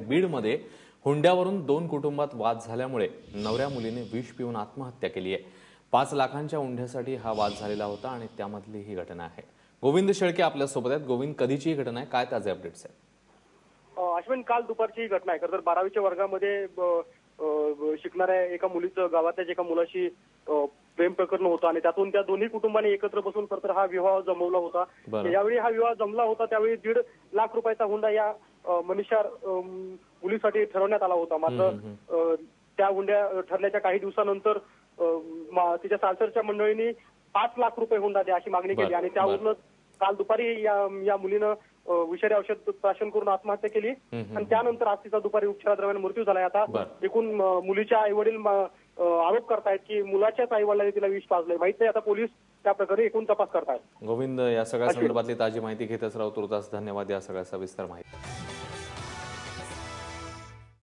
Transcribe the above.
बीडमध्ये हुंड्यावरून 2 कुटुंबात वाद झाल्यामुळे नवऱ्या मुलीने विष पिऊन आत्महत्या केली आहे। 5 लाखांच्या हुंड्यासाठी हा वाद झालेला होता आणि त्यामधली ही घटना आहे। गोविंद शेळके आपल्या सोबत आहेत। गोविंद, कधीची ही घटना आहे, काय ताजे अपडेट्स आहेत? अश्विन, काल दुपारची ही घटना आहे। खरं तर 12वीच्या वर्गामध्ये शिकणाऱ्या एका मुलीचं गावातल्याच एका मुलाशी प्रेम प्रकरण होतं आणि त्यातून त्या दोन्ही कुटुंबांनी एकत्र बसून खरं तर हा विवाह जमवला होता। यावेळी हा विवाह जमला होता त्यावेळी 1.5 लाख रुपयाचा हुंडा या मनीषा मुलीसाठी ठरवण्यात आला होता। मात्र त्या हुंड्या ठरल्याच्या काही दिवसानंतर तिच्या सासरच्या मंडळींनी 5 लाख रुपये हुंडा द्या अशी मागणी केली आणि त्यावरून काल दुपारी या मुलीनं विषारी औषध प्राशन करून आत्महत्या केली आणि त्यानंतर आज तिचा दुपारी उपचारादरम्यान मृत्यू झालाय। आता एकूण मुलीच्या आई वडील आरोप करतायत की मुलाच्याच आई वडिलांनी तिला विष पाजलंय। माहित नाही, आता पोलीस त्या प्रकारे एकूण तपास करतायत। गोविंद, या सगळ्या संदर्भातली ताजी माहिती घेतच राहू। तुर्तास धन्यवाद या सगळ्या सविस्तर माहिती।